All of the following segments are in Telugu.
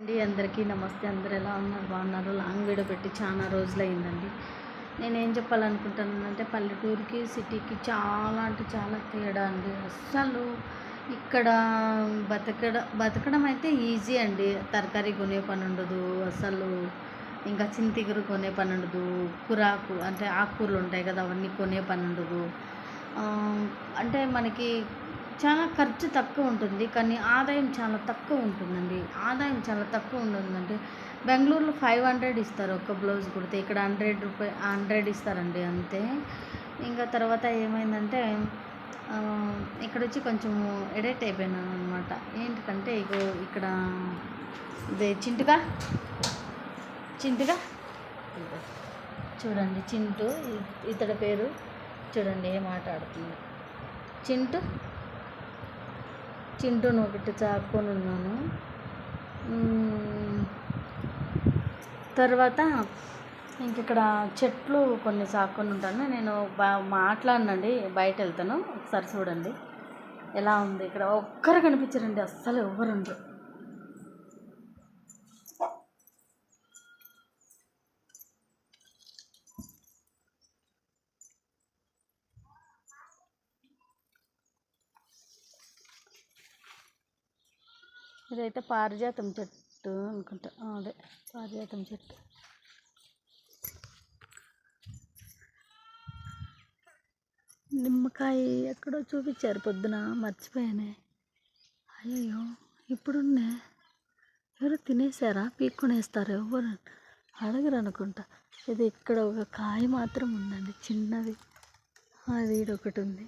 అండి అందరికీ నమస్తే. అందరు ఎలా ఉన్నారు? బాగున్నారు? లాంగ్ వీడియో పెట్టి చాలా రోజులు అయిందండి. నేనేం చెప్పాలనుకుంటున్నానంటే పల్లెటూరుకి సిటీకి చాలా అంటే చాలా తేడా అండి. అస్సలు ఇక్కడ బతకడం అయితే ఈజీ అండి. తరకారీ కొనే పని ఉండదు అసలు. ఇంకా చింతిగురు కొనే పని ఉండదు. కురాకు అంటే ఆకుకూరలు ఉంటాయి కదా, అవన్నీ కొనే పని ఉండదు. అంటే మనకి చాలా ఖర్చు తక్కువ ఉంటుంది, కానీ ఆదాయం చాలా తక్కువ ఉంటుందండి. ఆదాయం చాలా తక్కువ ఉంటుందంటే బెంగళూరులో 500 ఇస్తారు ఒక బ్లౌజ్ కుడితే, ఇక్కడ 100 ఇస్తారండి అంతే. ఇంకా తర్వాత ఏమైందంటే ఇక్కడ వచ్చి కొంచెం ఎడిక్ట్ అయిపోయినాను అనమాట. ఏంటంటే ఇగో ఇక్కడ ఇదే చింటుగా చూడండి, చింటూ ఇతడి పేరు చూడండి ఏం మాట్లాడుతుంది. చింటూను ఒకటి చాక్కొని ఉన్నాను. తర్వాత ఇంక ఇక్కడ చెట్లు కొన్ని సాక్కొని ఉంటాను. నేను మాట్లాడినండి, బయట వెళ్తాను. ఒకసారి చూడండి ఎలా ఉంది. ఇక్కడ ఒక్కరు కనిపించరండి, అస్సలు ఎవ్వరు ఉండరు. ఇదైతే పారిజాతం చెట్టు అనుకుంటా, అదే పారిజాతం చెట్టు. నిమ్మకాయ ఎక్కడో చూపించారు పొద్దున, మర్చిపోయానే. అయ్యో ఇప్పుడున్నే ఎవరు తినేసారా? పీక్కునేస్తారు, ఎవరు అడగరు అనుకుంటా. ఇది ఇక్కడ ఒక కాయ మాత్రం ఉందండి, చిన్నది. అది ఒకటి ఉంది.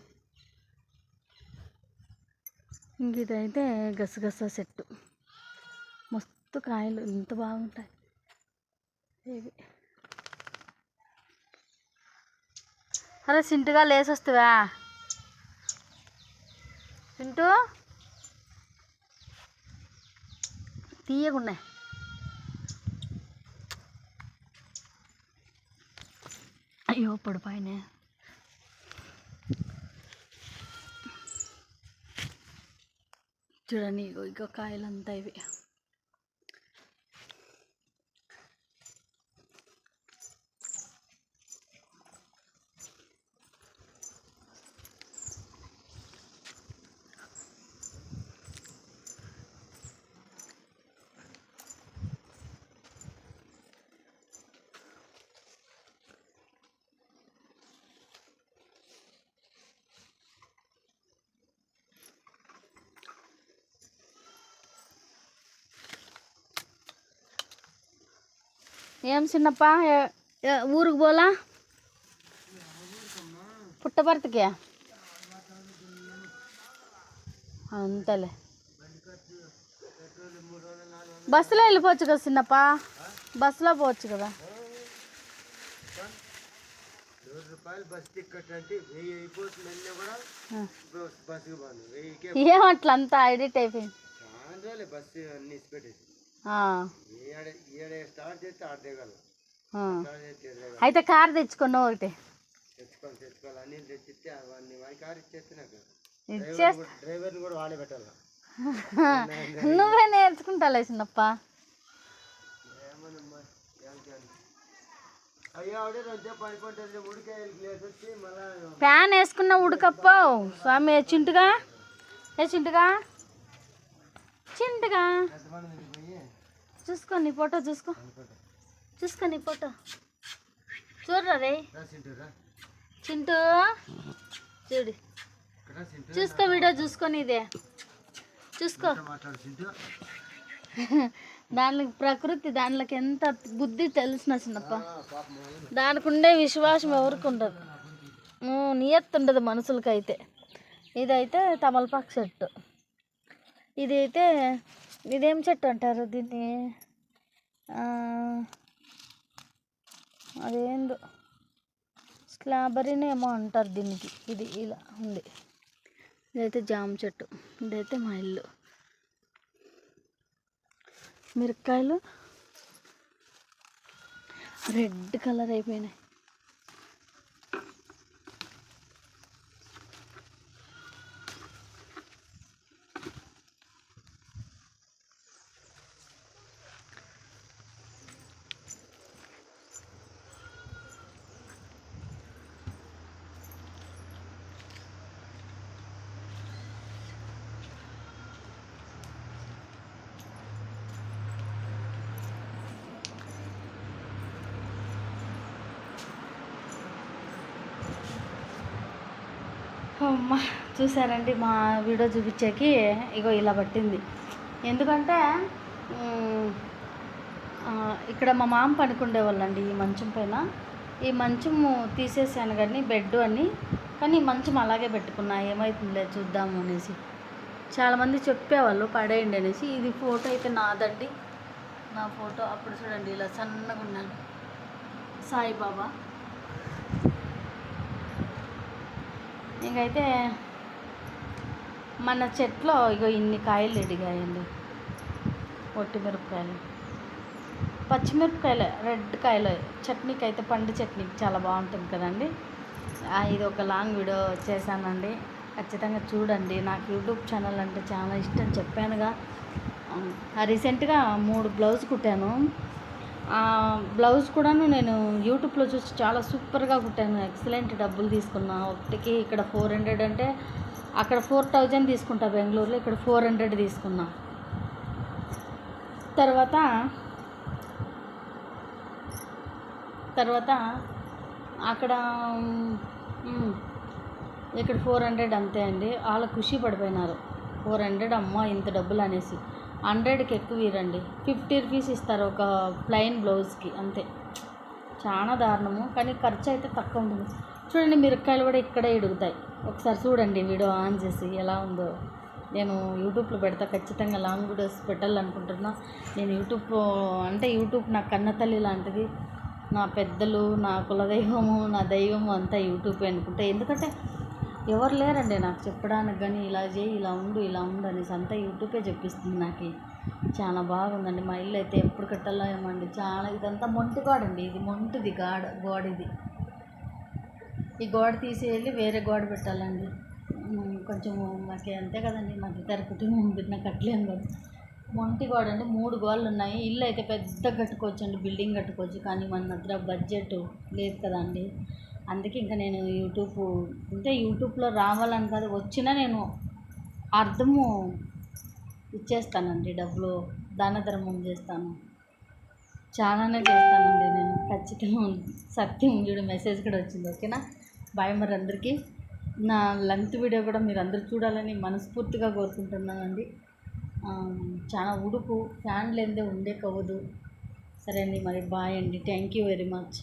ఇంక ఇదైతే గసగసా చెట్టు. మస్తు కాయలు ఎంత బాగుంటాయి ఇవి. అరే సింటుగా లేసొస్తావా? సింటూ తీయగున్నాయి. అయ్యో పడిపోయినా. చూడండి ఇగో కాయలంతా ఇవి. ఏం చిన్నప్ప ఊరికి పోలా? పుట్టపర్తికి అంతలే. బస్సులో వెళ్ళిపోవచ్చు కదా చిన్నప్ప, బస్సులో పోవచ్చు కదా. ఏమట్లా అంతా ఎడిట్ అయిపోయింది. అయితే కార్ తెచ్చుకున్నావు ఒకటి. నువ్వే నేర్చుకుంటాలే చిన్నప్ప. ఫ్యాన్ వేసుకున్న ఉడకప్పో స్వామి. చింటుగా చూసుకో నీ ఫోటో, చూసుకో నీ ఫోటో చూడరా రే చింటూ. చూడు, చూసుకో వీడియో చూసుకొని, ఇదే చూసుకో. దానికి ప్రకృతి, దానిలోకి ఎంత బుద్ధి తెలిసిన చిన్నప్ప. దానికి ఉండే విశ్వాసం ఎవరికి ఉండదు, నియత్తు ఉండదు మనుషులకైతే. ఇదైతే తమలపాకు చెట్టు. ఇదేం చెట్టు అంటారు దీన్ని? అదేందో స్ట్రాబెర్రీనేమో అంటారు దీనికి. ఇది ఇలా ఉంది. ఇదైతే జామ చెట్టు. ఇదైతే మా ఇల్లు. మిరపకాయలు రెడ్ కలర్ అయిపోయినాయి. అమ్మ చూసారండి మా వీడియో చూపించాకి ఇగో ఇలా పట్టింది. ఎందుకంటే ఇక్కడ మా మామ పడుకుండేవాళ్ళండి ఈ మంచం పైన. ఈ మంచము తీసేసాను కానీ బెడ్ అని, కానీ ఈ మంచం అలాగే పెట్టుకున్నా, ఏమవుతుందిలే చూద్దాము అనేసి. చాలామంది చెప్పేవాళ్ళు పడేయండి అనేసి. ఇది ఫోటో అయితే నాదండి, నా ఫోటో. అప్పుడు చూడండి ఇలా సన్నగా ఉన్నాను, సాయిబాబా. ఇంకైతే మన చెట్లో ఇగో ఇన్ని కాయలు ఎదిగాయండి, మిరపకాయలు, పచ్చిమిరపకాయలు, రెడ్ కాయలు. చట్నీకి అయితే పండు చట్నీకి చాలా బాగుంటుంది కదండి. ఇది ఒక లాంగ్ వీడియో చేశానండి, ఖచ్చితంగా చూడండి. నాకు యూట్యూబ్ ఛానల్ అంటే చాలా ఇష్టం, చెప్పానుగా. రీసెంట్గా 3 బ్లౌజ్ కుట్టాను. బ్లౌజ్ కూడాను నేను యూట్యూబ్లో చూసి చాలా సూపర్గా కుట్టాను, ఎక్సలెంట్ డబ్బులు తీసుకున్నా. ఒకటికి ఇక్కడ 400 అంటే అక్కడ 4000 తీసుకుంటా బెంగళూరులో, ఇక్కడ 400 తీసుకున్నా. తర్వాత అక్కడ ఇక్కడ 400 అంతే అండి. వాళ్ళ ఖుషి పడిపోయినారు, 400 అమ్మ ఇంత డబ్బులు అనేసి. 100కి ఎక్కువ ఇరండి, 50 రూపీస్ ఇస్తారు ఒక ప్లెయిన్ బ్లౌజ్కి, అంతే. చాలా దారుణము, కానీ ఖర్చు అయితే తక్కువ ఉంటుంది. చూడండి మిరపకాయలు కూడా ఇక్కడే ఎడుగుతాయి. ఒకసారి చూడండి వీడియో ఆన్ చేసి ఎలా ఉందో. నేను యూట్యూబ్లో పెడతా, ఖచ్చితంగా లాంగ్ వీడియోస్ పెట్టాలనుకుంటున్నా. నేను యూట్యూబ్ నా కన్నతల్లి లాంటిది. నా పెద్దలు, నా కులదైవము, నా దైవము అంతా యూట్యూబే అనుకుంటా. ఎందుకంటే ఎవరు లేరండి నాకు చెప్పడానికి కానీ, ఇలా చేయి, ఇలా ఉండు అనేసి. అంతా యూట్యూబే చెప్పిస్తుంది నాకు. చాలా బాగుందండి మా ఇల్లు అయితే. ఎప్పుడు కట్టాలో ఏమండి. చాలా ఇదంతా మొంటి గోడ అండి, ఇది మొంటిది గోడ ఇది. ఈ గోడ తీసేయాలి, వేరే గోడ పెట్టాలండి. కొంచెం మాకు అంతే కదండి, మధ్యతర కుటుంబం బిన్న కట్టలేము కదా. మొంటి గోడ అండి, 3 గోడలు ఉన్నాయి. ఇల్లు అయితే పెద్ద కట్టుకోవచ్చు అండి, బిల్డింగ్ కట్టుకోవచ్చు. కానీ మన దగ్గర బడ్జెట్ లేదు కదండి. అందుకే ఇంకా నేను యూట్యూబ్లో రావాలని కాదు, వచ్చినా నేను అర్థము ఇచ్చేస్తానండి, డబ్బులు దాన ధర్మం చేస్తాను, చాలానే చేస్తానండి నేను. ఖచ్చితంగా సత్యం వీడియో మెసేజ్ కూడా వచ్చింది. ఓకేనా, బాయ్ మరి అందరికీ. నా లెంత్ వీడియో కూడా మీరు అందరూ చూడాలని మనస్ఫూర్తిగా కోరుకుంటున్నానండి. చాలా ఉడుకు, ఫ్యాన్ లేనిదే ఉండే కవ్వదు. సరే అండి మరి, బాయ్ అండి, థ్యాంక్ యూ వెరీ మచ్.